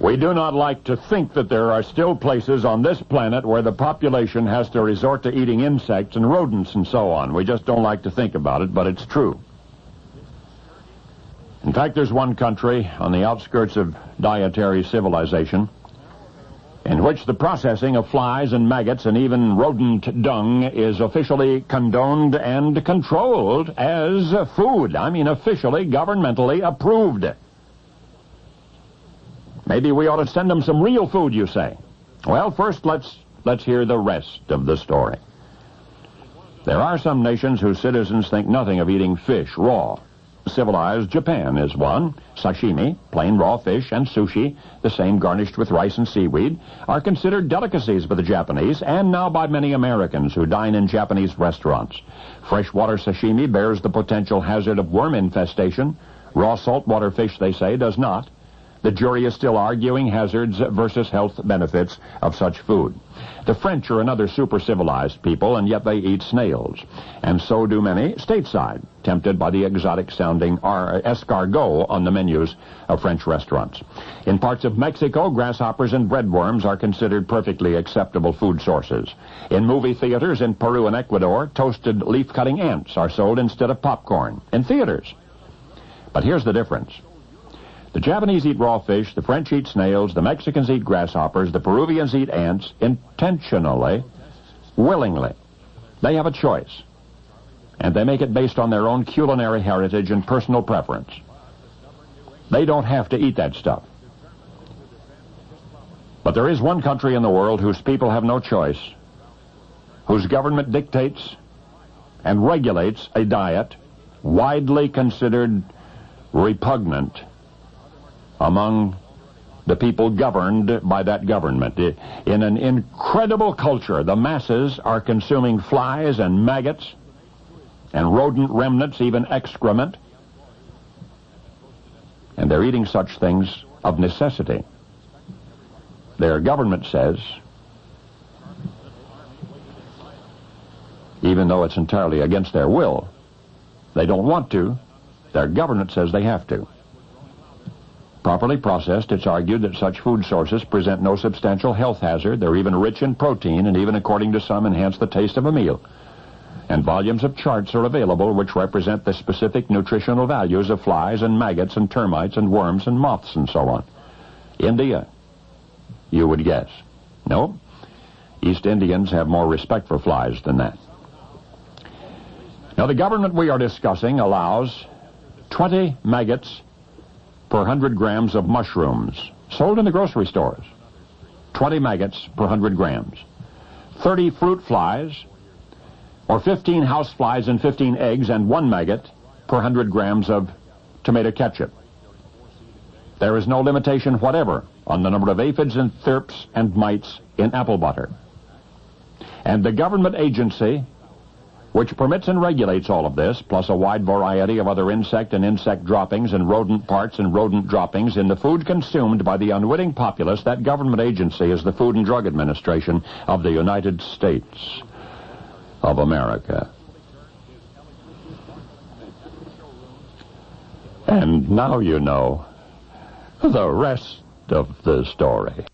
We do not like to think that there are still places on this planet where the population has to resort to eating insects and rodents and so on. We just don't like to think about it, but it's true. In fact, there's one country on the outskirts of dietary civilization in which the processing of flies and maggots and even rodent dung is officially condoned and controlled as food. I mean, officially, governmentally approved. Maybe we ought to send them some real food, you say. Well, first, let's hear the rest of the story. There are some nations whose citizens think nothing of eating fish raw. Civilized Japan is one. Sashimi, plain raw fish, and sushi, the same garnished with rice and seaweed, are considered delicacies by the Japanese and now by many Americans who dine in Japanese restaurants. Freshwater sashimi bears the potential hazard of worm infestation. Raw saltwater fish, they say, does not. The jury is still arguing hazards versus health benefits of such food. The French are another super-civilized people, and yet they eat snails. And so do many stateside, tempted by the exotic-sounding escargot on the menus of French restaurants. In parts of Mexico, grasshoppers and breadworms are considered perfectly acceptable food sources. In movie theaters in Peru and Ecuador, toasted leaf-cutting ants are sold instead of popcorn. In theaters. But here's the difference. The Japanese eat raw fish, the French eat snails, the Mexicans eat grasshoppers, the Peruvians eat ants intentionally, willingly. They have a choice, and they make it based on their own culinary heritage and personal preference. They don't have to eat that stuff. But there is one country in the world whose people have no choice, whose government dictates and regulates a diet widely considered repugnant among the people governed by that government. In an incredible culture, the masses are consuming flies and maggots and rodent remnants, even excrement, and they're eating such things of necessity. Their government says, even though it's entirely against their will, they don't want to, their government says they have to. Properly processed, it's argued that such food sources present no substantial health hazard. They're even rich in protein and even, according to some, enhance the taste of a meal. And volumes of charts are available which represent the specific nutritional values of flies and maggots and termites and worms and moths and so on. India, you would guess. No, East Indians have more respect for flies than that. Now, the government we are discussing allows 20 maggots per 100 grams of mushrooms sold in the grocery stores. 20 maggots per 100 grams. 30 fruit flies, or 15 house flies and 15 eggs and 1 maggot per 100 grams of tomato ketchup. There is no limitation whatever on the number of aphids and thrips and mites in apple butter. And the government agency which permits and regulates all of this, plus a wide variety of other insect and insect droppings and rodent parts and rodent droppings in the food consumed by the unwitting populace, that government agency is the Food and Drug Administration of the United States of America. And now you know the rest of the story.